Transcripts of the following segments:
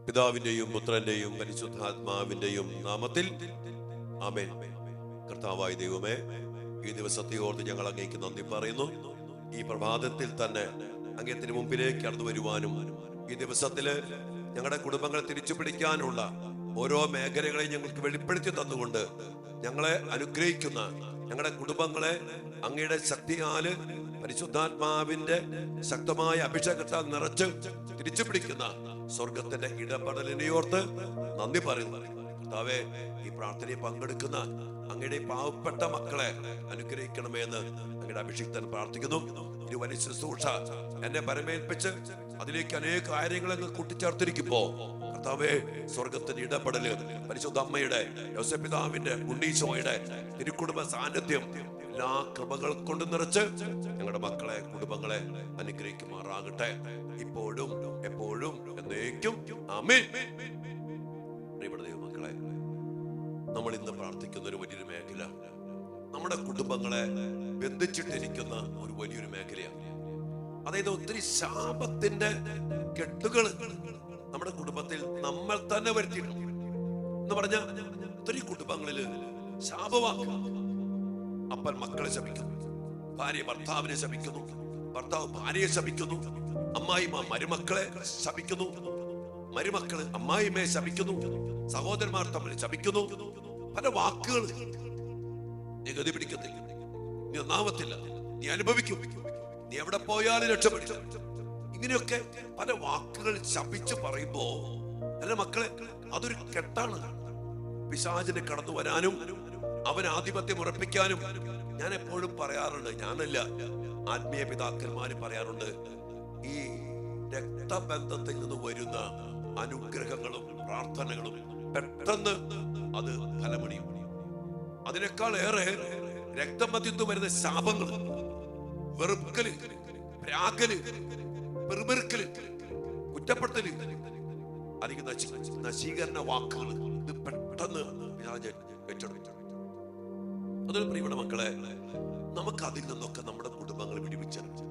പിതാവിന്റെയും പുത്രന്റെയും പരിശുദ്ധാത്മാവിന്റെയും നാമത്തിൽ ആമേൻ. കർത്താവായ ദൈവമേ, ഈ ദിവസത്തെ ഓർത്ത് ഞങ്ങൾ അങ്ങേക്ക് നന്ദി പറയുന്നു. ഈ പ്രഭാതത്തിൽ തന്നെ അങ്ങേത്തിന് മുമ്പിലേക്ക് കടന്നു വരുവാനും ഈ ദിവസത്തില് ഞങ്ങളുടെ കുടുംബങ്ങളെ തിരിച്ചു പിടിക്കാനുള്ള ഓരോ മേഖലകളെ ഞങ്ങൾക്ക് വെളിപ്പെടുത്തി തന്നുകൊണ്ട് ഞങ്ങളെ അനുഗ്രഹിക്കുന്ന ഞങ്ങളുടെ കുടുംബങ്ങളെ അങ്ങയുടെ ശക്തിയാല് പരിശുദ്ധാത്മാവിന്റെ ശക്തമായ അഭിഷേകത്താൽ നിറച്ച് തിരിച്ചു പിടിക്കുന്ന സ്വർഗത്തിന്റെ ഇടപെടലിനെയോർത്ത് നന്ദി പറയുന്നു. കർത്താവേ, ഈ പ്രാർത്ഥനയിൽ പങ്കെടുക്കുന്ന അങ്ങയുടെ പാവപ്പെട്ട മക്കളെ അനുഗ്രഹിക്കണമെന്ന് അങ്ങയുടെ അഭിഷിക്തൻ പ്രാർത്ഥിക്കുന്നു. ഒരു വലിയ ശുശ്രൂഷ എന്നെ പരമേൽപ്പിച്ച് അതിലേക്ക് അനേക കാര്യങ്ങൾ അങ്ങ് കൂട്ടിച്ചേർത്തിരിക്കുമ്പോ കർത്താവേ, സ്വർഗത്തിന്റെ ഇടപെടല്, പരിശുദ്ധ അമ്മയുടെ, യോസേപ്പ് പിതാവിന്റെ, ഉണ്ണീശോയുടെ തിരുക്കുടുംബ സാന്നിധ്യം എല്ലാ കൃപകൾ കൊണ്ട് നിറച്ച് ഞങ്ങളുടെ മക്കളെ, കുടുംബങ്ങളെ അനുഗ്രഹിക്കുമാറാകട്ടെ, ഇപ്പോഴും എപ്പോഴും എന്നേക്കും ആമേൻ. പ്രിയപ്പെട്ട ദൈവമക്കളെ, നമ്മൾ ഇന്ന് പ്രാർത്ഥിക്കുന്ന ഒരു വലിയൊരു മേഖല നമ്മുടെ കുടുംബങ്ങളെ ബന്ധിച്ചിട്ടിരിക്കുന്ന ഒരു വലിയൊരു മേഖലയാണ്. അതായത് ഒത്തിരി ശാപത്തിന്റെ കെട്ടുകൾ നമ്മുടെ കുടുംബത്തിൽ നമ്മൾ തന്നെ വരുത്തിയിട്ടുണ്ട് എന്ന് പറഞ്ഞ ഒത്തിരി കുടുംബങ്ങളില് ശാപവാക്ക്. അപ്പൻ മക്കളെ ശപിക്കുന്നു, ഭാര്യ ഭർത്താവിനെ ശപിക്കുന്നു, ഭർത്താവ് ഭാര്യയെ ശപിക്കുന്നു, അമ്മായിമ്മ മരുമക്കളെ ശപിക്കുന്നു, മരുമക്കള് അമ്മായിമ്മയെ ശപിക്കുന്നു, സഹോദരന്മാർ തമ്മിൽ ശപിക്കുന്നു. പല വാക്കുകൾ നീ ഗതി പിടിക്കത്തില്ല, നീ ഒന്നാമത്തില്ല, നീ അനുഭവിക്കും, നീ എവിടെ പോയാലും രക്ഷപ്പെടും. ഇങ്ങനെയൊക്കെ പല വാക്കുകൾ ശപിച്ച് പറയുമ്പോ എന്റെ മക്കളെ, അതൊരു കെട്ടാണ്. പിശാചിന് കടന്നു വരാനും അവൻ ആധിപത്യം ഉറപ്പിക്കാനും ഞാൻ എപ്പോഴും പറയാറുണ്ട്, ഞാനല്ല, ആത്മീയ പിതാക്കന്മാര് പറയാറുണ്ട്, ഈ രക്തബന്ധത്തിൽ നിന്ന് വരുന്ന അനുഗ്രഹങ്ങളും പ്രാർത്ഥനകളും പെട്ടെന്ന് അത് ഫലമണിയും. അതിനേക്കാൾ ഏറെ രക്തബന്ധത്തിൽ വരുന്ന ശാപങ്ങൾ, വെറുക്കല്, പ്രാകല്, പെറുപെറുക്കല്, കുറ്റപ്പെടുത്തല്, അല്ലെങ്കിൽ നശീകരണ വാക്കുകൾ, ഇത് പെട്ടെന്ന് ഏറ്റെടുത്തു. അതൊരു പ്രിയപ്പെട്ട മക്കളെ, നമുക്ക് അതിൽ നിന്നൊക്കെ നമ്മുടെ കുടുംബങ്ങൾ വിടിവിച്ചറിഞ്ഞു.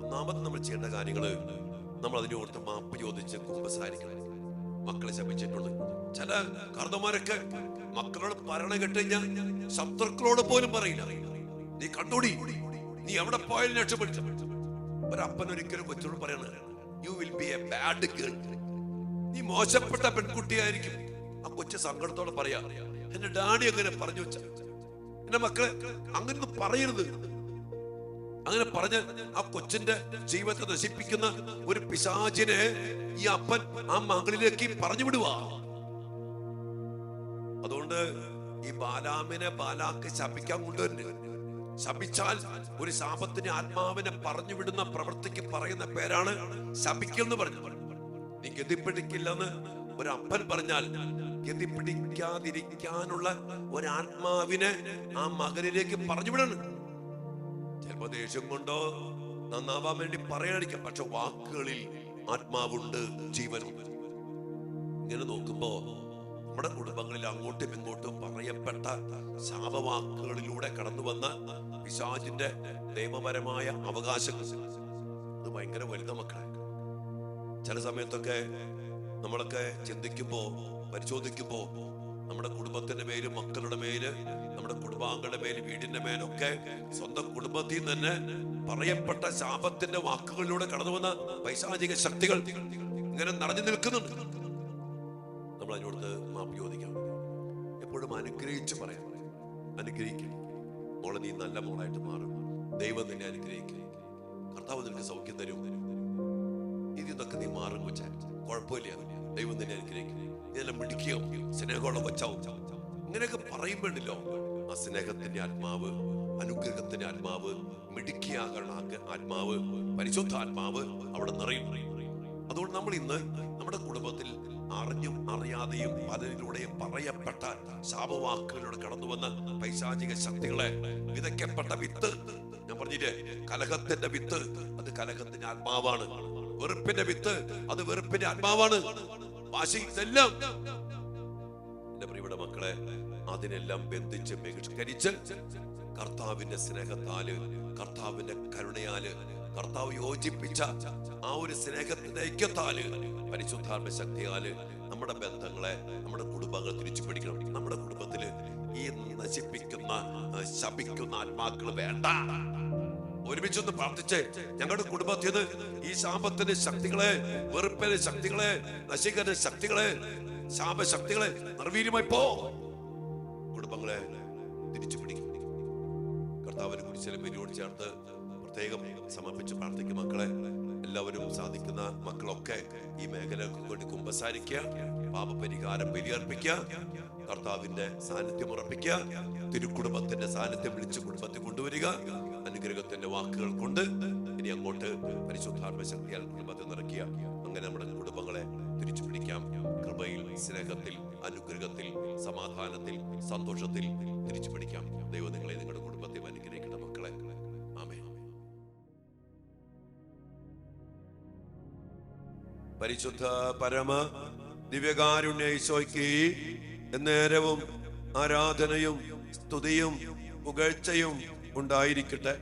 ഒന്നാമത് നമ്മൾ ചെയ്യേണ്ട കാര്യങ്ങള്, നമ്മൾ അതിനെ ഓർത്ത് മാപ്പ് ചോദിച്ച് കുമ്പസാരിക്കണം. മക്കളെ ശപിച്ചിട്ടുള്ളത് ചില കാർന്നമാരൊക്കെ മക്കളോട് പറയണ കേട്ടുകഴിഞ്ഞാൽ ശത്രുക്കളോട് പോലും പറയില്ല, നീ കണ്ടോടി, നീ എവിടെ പോയാലും രക്ഷപ്പെട്ടു. ഒരപ്പൻ ഒരിക്കലും കൊച്ചോട് പറയണ, you will be A bad girl, നീ മോശപ്പെട്ട പെൺകുട്ടിയായിരിക്കും. ആ കൊച്ചു സങ്കടത്തോടെ പറയാ, എന്റെ ഡാഡി അങ്ങനെ പറഞ്ഞു വെച്ച. എന്റെ മക്കളെ, അങ്ങനെ പറയരുത്. അങ്ങനെ പറഞ്ഞ ആ കൊച്ചിന്റെ ജീവിതത്തെ നശിപ്പിക്കുന്ന ഒരു പിശാചിനെ ഈ അപ്പൻ ആ മകളിലേക്ക് പറഞ്ഞു വിടുക. അതുകൊണ്ട് ഈ ബാലാമിനെ ബാലാക്ക് ശപിക്കാൻ കൊണ്ടുവരുന്നത്, ശപിച്ചാൽ ഒരു ശാപത്തിന് ആത്മാവിനെ പറഞ്ഞു വിടുന്ന പ്രവൃത്തിക്ക് പറയുന്ന പേരാണ് ശപിക്കൽ എന്ന് പറഞ്ഞു. നീ ഗതിപിടിക്കില്ലെന്ന് ഒരു അപ്പൻ പറഞ്ഞാൽ ഗതിപിടിക്കാതിരിക്കാനുള്ള ഒരാത്മാവിനെ ആ മകനിലേക്ക് പറഞ്ഞു വിടണം. ചിലപ്പോ ദേഷ്യം കൊണ്ടോ നന്നാവാൻ വേണ്ടി പറയാതിരിക്കാം, പക്ഷെ വാക്കുകളിൽ ആത്മാവുണ്ട്, ജീവനുണ്ട്. ഇങ്ങനെ നോക്കുമ്പോ നമ്മുടെ കുടുംബങ്ങളിൽ അങ്ങോട്ടും ഇങ്ങോട്ടും പറയപ്പെട്ട ശാപവാക്കുകളിലൂടെ കടന്നു വന്ന പിശാചിന്റെ നിയമപരമായ അവകാശങ്ങൾ, അത് ഭയങ്കര വലുത മക്കളെ. ചില സമയത്തൊക്കെ നമ്മളൊക്കെ ചിന്തിക്കുമ്പോ, പരിശോധിക്കുമ്പോ, നമ്മുടെ കുടുംബത്തിന്റെ മേല്, മക്കളുടെ മേല്, നമ്മുടെ കുടുംബാംഗങ്ങളുടെ മേല്, വീടിന്റെ മേലൊക്കെ സ്വന്തം കുടുംബത്തിൽ നിന്ന് തന്നെ പറയപ്പെട്ട ശാപത്തിന്റെ വാക്കുകളിലൂടെ കടന്നു വന്ന പൈശാചിക ശക്തികൾ ഇങ്ങനെ നിറഞ്ഞു നിൽക്കുന്നുണ്ട്. നമ്മൾ അതിനോട് മാപ്പ് ചോദിക്കാം. എപ്പോഴും അനുഗ്രഹിച്ച് പറയാം, അനുഗ്രഹിക്കണം. മോളെ, നീ നല്ല മോളായിട്ട് മാറും, ദൈവം നിന്നെ അനുഗ്രഹിക്കും, കർത്താവ് നിനക്ക് സൗഖ്യം തരും, ഇതൊക്കെ നീ മാറും കൊച്ചാ, കുഴപ്പമില്ല, ദൈവം നിന്നെ അനുഗ്രഹിക്കും, ഇതെല്ലാം പിടിക്കുകയോ സ്നേഹമുള്ള കൊച്ചാവും. ഇങ്ങനെയൊക്കെ പറയുമ്പോഴല്ലോ ആ സ്നേഹത്തിന്റെ ആത്മാവ്, അനുഗ്രഹത്തിന്റെ ആത്മാവ്, മിടുക്കിയാകണ ആത്മാവ്, പരിശുദ്ധാത്മാവ് അവിടെ നിറയും. അതുകൊണ്ട് നമ്മൾ ഇന്ന് നമ്മുടെ കുടുംബത്തിൽ അറിഞ്ഞും അറിയാതെയും പലരിലൂടെയും പറയപ്പെട്ട ശാപവാക്കുകളിലൂടെ കടന്നു വന്ന പൈശാചിക ശക്തികളെ, വിതയ്ക്കപ്പെട്ട വിത്ത്, ഞാൻ പറഞ്ഞില്ലേ, കലഹത്തിന്റെ വിത്ത് അത് കലഹത്തിന്റെ ആത്മാവാണ്, വെറുപ്പിന്റെ വിത്ത് അത് വെറുപ്പിന്റെ ആത്മാവാണ്, വാശി, ഇതെല്ലാം എന്റെ പ്രിയപ്പെട്ട മക്കളെ, അതിനെല്ലാം ബന്ധിച്ച് ബഹിഷ്കരിച്ച് കർത്താവിന്റെ സ്നേഹത്താല്, കർത്താവിന്റെ കരുണയാല് കർത്താവ് യോജിപ്പിച്ച ആ ഒരു സ്നേഹത്തിന്റെ ഐക്യത്താല്, പരിശുദ്ധാത്മ ശക്തിയാല് നമ്മുടെ ബന്ധങ്ങളെ, നമ്മുടെ കുടുംബങ്ങളെ തിരിച്ചു പിടിക്കണം. നമ്മുടെ കുടുംബത്തില് ഈ നശിപ്പിക്കുന്ന, ശപിക്കുന്ന ആത്മാക്കൾ വേണ്ട. ഒരുമിച്ചൊന്ന് പ്രാർത്ഥിച്ച് ഞങ്ങളുടെ കുടുംബത്തിൽ നിന്ന് ഈ ശാപത്തിന്റെ ശക്തികളെ, വെറുപ്പിന്റെ ശക്തികളെ, നശീകരണ ശക്തികളെ, ശാപശക്തികളെ നിർവീര്യമായി പോ. കുടുംബങ്ങളെ തിരിച്ചു പിടിക്കും. കർത്താവിനെ കുറിച്ച് ബലിയോട് ചേർത്ത് പ്രത്യേകം സമർപ്പിച്ച് പ്രാർത്ഥിക്കും. മക്കളെ എല്ലാവരും, സാധിക്കുന്ന മക്കളൊക്കെ ഈ മേഖലകൾക്ക് വേണ്ടി കുമ്പസാരിക്കുക, പാപപരിഹാരം ബലിയർപ്പിക്കുക, കർത്താവിന്റെ സാന്നിധ്യം ഉറപ്പിക്കുക, തിരുക്കുടുംബത്തിന്റെ സാന്നിധ്യം വിളിച്ച് കുടുംബത്തിൽ കൊണ്ടുവരിക. അനുഗ്രഹത്തിന്റെ വാക്കുകൾ കൊണ്ട് ഇനി അങ്ങോട്ട് പരിശുദ്ധാത്മ ശക്തിയാൽ കുടുംബത്തെ നിറയ്ക്കുക. അങ്ങനെ നമ്മുടെ കുടുംബങ്ങളെ തിരിച്ചു പിടിക്കാം. കൃപയിൽ, സ്നേഹത്തിൽ, അനുഗ്രഹത്തിൽ, സമാധാനത്തിൽ, സന്തോഷത്തിൽ തിരിച്ചു പിടിക്കാം. ദൈവം നിങ്ങളെ, നിങ്ങളുടെ കുടുംബത്തെ അനുഗ്രഹിക്കട്ടെ മക്കളെ. ആമേൻ. പരിശുദ്ധ പരമ ദിവ്യകാരുണ്യ ഈശോയ്ക്ക് എന്നേരവും ആരാധനയും സ്തുതിയും പുകഴ്ചയും ഉണ്ടായിരിക്കട്ടെ.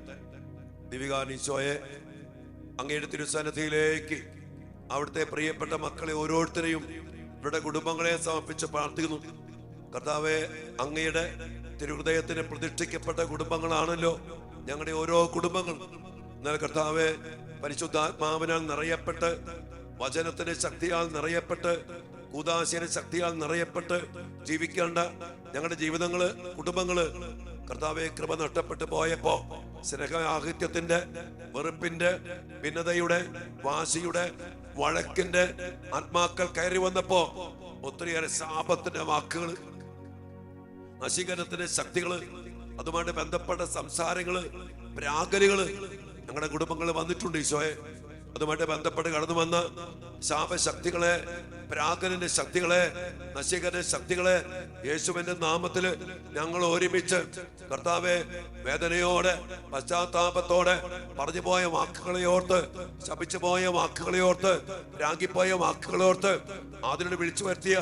ദിവ്യകാരുണ്യ ഈശോയെ, അങ്ങയുടെ തിരുസന്നിധിയിലേക്ക് അവിടുത്തെ പ്രിയപ്പെട്ട മക്കളെ ഓരോരുത്തരെയും ഇവരുടെ കുടുംബങ്ങളെ സമർപ്പിച്ച് പ്രാർത്ഥിക്കുന്നു. കർത്താവെ, അങ്ങയുടെ തിരുഹൃദയത്തിന് പ്രതിഷ്ഠിക്കപ്പെട്ട കുടുംബങ്ങളാണല്ലോ ഞങ്ങളുടെ ഓരോ കുടുംബങ്ങൾ. എന്നാൽ കർത്താവെ, പരിശുദ്ധാത്മാവിനാൽ നിറയപ്പെട്ട്, വചനത്തിന്റെ ശക്തിയാൽ നിറയപ്പെട്ട്, കൂദാശയുടെ ശക്തിയാൽ നിറയപ്പെട്ട് ജീവിക്കേണ്ട ഞങ്ങളുടെ ജീവിതങ്ങള്, കുടുംബങ്ങള് കർത്താവെ, കൃപ നഷ്ടപ്പെട്ടു പോയപ്പോ, സ്നേഹാഹിത്യത്തിന്റെ, വെറുപ്പിന്റെ, ഭിന്നതയുടെ, വാശിയുടെ, വഴക്കിന്റെ ആത്മാക്കൾ കയറി വന്നപ്പോ ഒത്തിരിയേറെ ശാപത്തിന്റെ വാക്കുകള്, നശീകരണത്തിന്റെ ശക്തികള്, അതുമായിട്ട് ബന്ധപ്പെട്ട സംസാരങ്ങള്, പ്രാകലുകള് ഞങ്ങളുടെ കുടുംബങ്ങളിൽ വന്നിട്ടുണ്ട് ഈശോയെ. അതുമായിട്ട് ബന്ധപ്പെട്ട് കടന്നു വന്ന ശാപശക്തികളെ, പ്രാകലിന്റെ ശക്തികളെ, നശീകരണ ശക്തികളെ യേശുവിന്റെ നാമത്തില് ഞങ്ങൾ ഒരുമിച്ച് കർത്താവെ, വേദനയോടെ, പശ്ചാത്താപത്തോടെ പറഞ്ഞു പോയ വാക്കുകളെ ഓർത്ത്, ശപിച്ചു പോയ വാക്കുകളെ ഓർത്ത്, രാഗിപ്പോയ വാക്കുകളെ ഓർത്ത്, അതിനോട് വിളിച്ചു വരുത്തിയ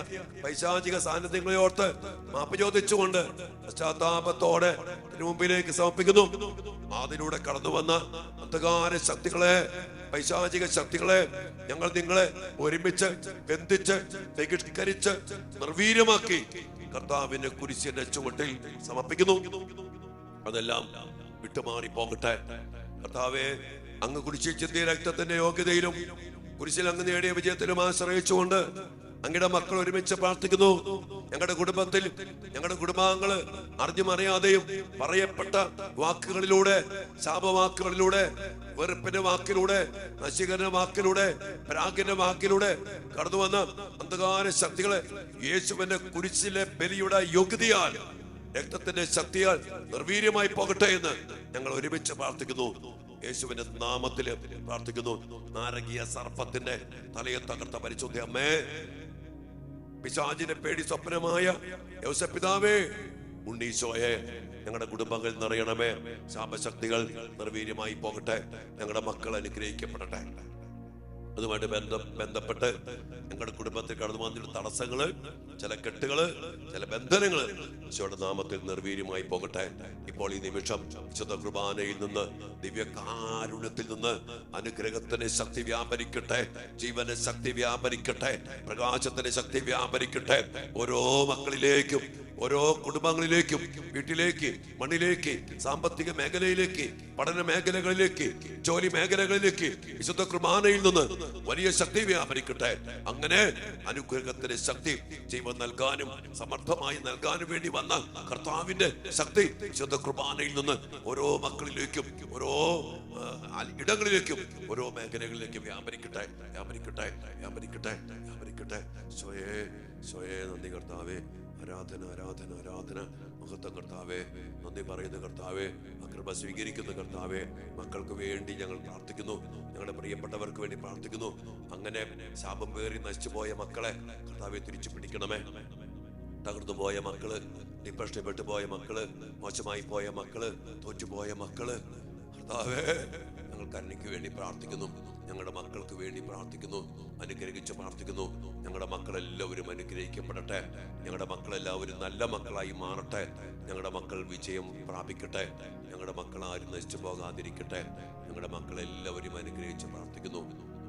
പൈശാചിക സാന്നിധ്യങ്ങളെ ഓർത്ത് മാപ്പ് ചോദിച്ചുകൊണ്ട് പശ്ചാത്താപത്തോടെ മുമ്പിലേക്ക് സമർപ്പിക്കുന്നു. അതിലൂടെ കടന്നു വന്ന അന്ധകാര ശക്തികളെ, പൈശാചിക ശക്തികളെ ഞങ്ങൾ നിങ്ങളെ ഒരുമിച്ച് ബന്ധിച്ച് ബഹിഷ്കരിച്ച് നിർവീര്യമാക്കി കർത്താവിന്റെ കുരിശിന്റെ ചുവട്ടിൽ സമർപ്പിക്കുന്നു. അതെല്ലാം വിട്ടുമാറി പോകട്ടെ. കർത്താവെ, അങ്ങ് കുരിശിൽ ചിന്തിയ രക്തത്തിന്റെ യോഗ്യതയിലും കുരിശിൽ അങ്ങ് നേടിയ വിജയത്തിലും ആശ്രയിച്ചുകൊണ്ട് അങ്ങയുടെ മക്കൾ ഒരുമിച്ച് പ്രാർത്ഥിക്കുന്നു. ഞങ്ങളുടെ കുടുംബത്തിൽ, ഞങ്ങളുടെ കുടുംബാംഗങ്ങള് അറിഞ്ഞും അറിയാതെയും പറയപ്പെട്ട വാക്കുകളിലൂടെ, ശാപവാക്കുകളിലൂടെ, വെറുപ്പിന്റെ വാക്കിലൂടെ, നശീകരണ വാക്കിലൂടെ, പ്രാകിന്റെ വാക്കിലൂടെ കടന്നു വന്ന അന്ധകാര ശക്തികളെ യേശുവിന്റെ കുരിശിലെ ബലിയുടെ യോഗ്യതയാൽ, രക്തത്തിന്റെ ശക്തിയാൽ നിർവീര്യമായി പോകട്ടെ എന്ന് ഞങ്ങൾ ഒരുമിച്ച് പ്രാർത്ഥിക്കുന്നു. യേശുവിന്റെ നാമത്തില് പ്രാർത്ഥിക്കുന്നു. നാരകീയ സർപ്പത്തിന്റെ തലയെ തകർത്ത പരിശുദ്ധ അമ്മേ, പിശാചിന്റെ പേടി സ്വപ്നമായ യോസേപ്പിതാവേ, ഉണ്ണീശോയെ, ഞങ്ങളുടെ കുടുംബങ്ങൾ നിറയണമേ. ശാപശക്തികൾ നിർവീര്യമായി പോകട്ടെ. ഞങ്ങളുടെ മക്കൾ അനുഗ്രഹിക്കപ്പെടട്ടെ. അതുമായിട്ട് ബന്ധപ്പെട്ട് ഞങ്ങളുടെ കുടുംബത്തിൽ കടന്നു വന്നിട്ട് തടസ്സങ്ങള്, ചില കെട്ടുകള്, ചില ബന്ധനങ്ങള് ഈശോയുടെ നാമത്തിൽ നിർവീര്യമായി പോകട്ടെ. ഇപ്പോൾ ഈ നിമിഷം വിശുദ്ധ കുർബാനയിൽ നിന്ന്, ദിവ്യകാരുണ്യത്തിൽ നിന്ന് അനുഗ്രഹത്തിന്റെ ശക്തി വ്യാപരിക്കട്ടെ, ജീവന്റെ ശക്തി വ്യാപരിക്കട്ടെ, പ്രകാശത്തിന്റെ ശക്തി വ്യാപരിക്കട്ടെ. ഓരോ മക്കളിലേക്കും, ഓരോ കുടുംബങ്ങളിലേക്കും, വീട്ടിലേക്ക്, മണ്ണിലേക്ക്, സാമ്പത്തിക മേഖലയിലേക്ക്, പഠന മേഖലകളിലേക്ക്, ജോലി മേഖലകളിലേക്ക് വിശുദ്ധ കുർബാനയിൽ നിന്ന് വലിയ ശക്തി വ്യാപരിക്കട്ടെ. അങ്ങനെ അനുഗ്രഹത്തിന്റെ ശക്തി ജീവൻ നൽകാനും സമർത്ഥമായി നൽകാനും വേണ്ടി വന്ന കർത്താവിന്റെ ശക്തി വിശുദ്ധ കുർബാനയിൽ നിന്ന് ഓരോ മക്കളിലേക്കും, ഓരോ ഇടങ്ങളിലേക്കും, ഓരോ മേഖലകളിലേക്കും വ്യാപരിക്കട്ടെ, വ്യാപരിക്കട്ടെ, വ്യാപരിക്കട്ടെ, വ്യാപരിക്കട്ടെ. സ്വയേ നന്ദി കർത്താവേ. ആരാധന, ആരാധന, ആരാധന. മഹത്വം കർത്താവേ. നന്ദി പറയുന്ന കർത്താവേ. കൃപ സ്വീകരിക്കുന്ന കർത്താവേ. മക്കൾക്ക് വേണ്ടി ഞങ്ങൾ പ്രാർത്ഥിക്കുന്നു. ഞങ്ങളുടെ പ്രിയപ്പെട്ടവർക്ക് വേണ്ടി പ്രാർത്ഥിക്കുന്നു. അങ്ങനെ ശാപം പേറി നശിച്ചു പോയ മക്കളെ കർത്താവെ തിരിച്ചു പിടിക്കണമേ. തകർന്നു പോയ മക്കള്, ഡിപ്രഷൻപ്പെട്ടു പോയ മക്കള്, മോശമായി പോയ മക്കള്, തോറ്റുപോയ മക്കള് കർത്താവേ, ഞങ്ങൾ കരുണയ്ക്ക് വേണ്ടി പ്രാർത്ഥിക്കുന്നു. ഞങ്ങളുടെ മക്കൾക്ക് വേണ്ടി പ്രാർത്ഥിക്കുന്നു. അനുഗ്രഹിച്ച് പ്രാർത്ഥിക്കുന്നു. ഞങ്ങളുടെ മക്കളെല്ലാവരും അനുഗ്രഹിക്കപ്പെടട്ടെ. ഞങ്ങളുടെ മക്കളെല്ലാവരും നല്ല മക്കളായി മാറട്ടെ. ഞങ്ങളുടെ മക്കൾ വിജയം പ്രാപിക്കട്ടെ. ഞങ്ങളുടെ മക്കൾ ആരും നശിച്ചു പോകാതിരിക്കട്ടെ. ഞങ്ങളുടെ മക്കളെല്ലാവരും അനുഗ്രഹിച്ച് പ്രാർത്ഥിക്കുന്നു.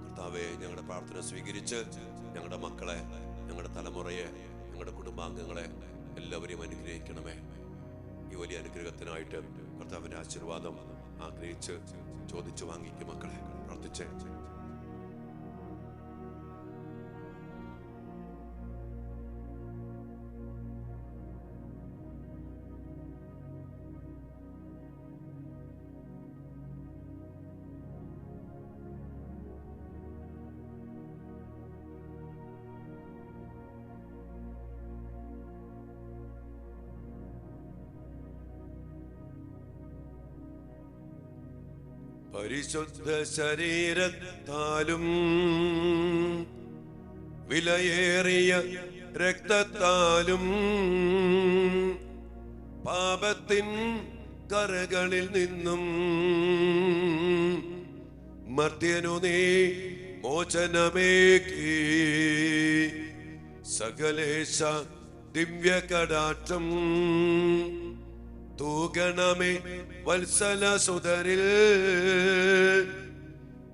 കർത്താവേ, ഞങ്ങളുടെ പ്രാർത്ഥന സ്വീകരിച്ച് ഞങ്ങളുടെ മക്കളെ, ഞങ്ങളുടെ തലമുറയെ, ഞങ്ങളുടെ കുടുംബാംഗങ്ങളെ എല്ലാവരെയും അനുഗ്രഹിക്കണമേ. ഈ വലിയ അനുഗ്രഹത്തിനായിട്ട് കർത്താവിന്റെ ആശീർവാദം ആഗ്രഹിച്ച് ചോദിച്ചു വാങ്ങിക്കും. മക്കളെ പ്രാർത്ഥിച്ചേ. പരിശുദ്ധ ശരീരത്താലും വിലയേറിയ രക്തത്താലും പാപത്തിൻ കറകളിൽ നിന്നും മർത്യനു നീ മോചനമേകി സകലേശ ദിവ്യ കടാക്ഷം തൂകണമേ വത്സല സുതരിൽ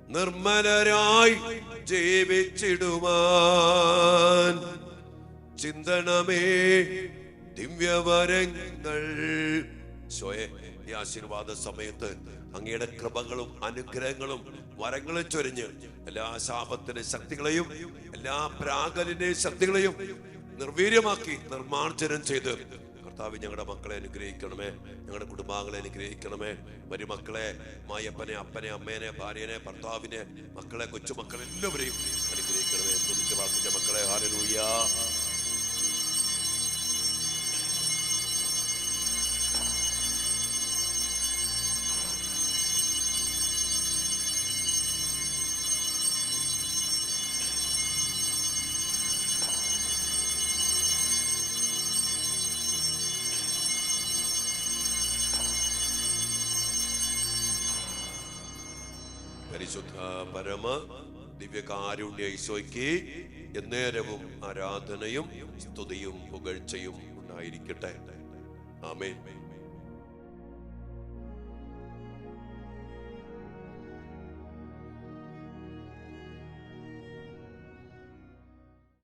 നിർമ്മലരായി ജീവിച്ചിടുവാൻ ചിന്തണമേ ദിവ്യവരങ്ങൾ. ഈ ആശീർവാദ സമയത്ത് അങ്ങയുടെ കൃപകളും അനുഗ്രഹങ്ങളും വരങ്ങളും ചൊരിഞ്ഞ് എല്ലാ ശാപത്തിന്റെ ശക്തികളെയും എല്ലാ പ്രാകലിന്റെ ശക്തികളെയും നിർവീര്യമാക്കി നിർമാർജനം ചെയ്ത് കർത്താവ് ഞങ്ങളുടെ മക്കളെ അനുഗ്രഹിക്കണമേ. ഞങ്ങളുടെ കുടുംബാംഗങ്ങളെ അനുഗ്രഹിക്കണമേ. മരുമക്കളെ, മായപ്പനെ, അപ്പനെ, അമ്മേനെ, ഭാര്യനെ, ഭർത്താവിനെ, മക്കളെ, കൊച്ചുമക്കളെ എല്ലാവരെയും അനുഗ്രഹിക്കണമേ. തുതിച്ച് പ്രാർത്ഥിച്ച മക്കളെ, ഹല്ലേലൂയ. പരിശുദ്ധ പരമ ദിവ്യകാരുണ്യ ഈശോയ്ക്ക് എന്നേരവും ആരാധനയും സ്തുതിയും പുകഴ്ചയും ഉണ്ടായിരിക്കട്ടെ. ആമേൻ.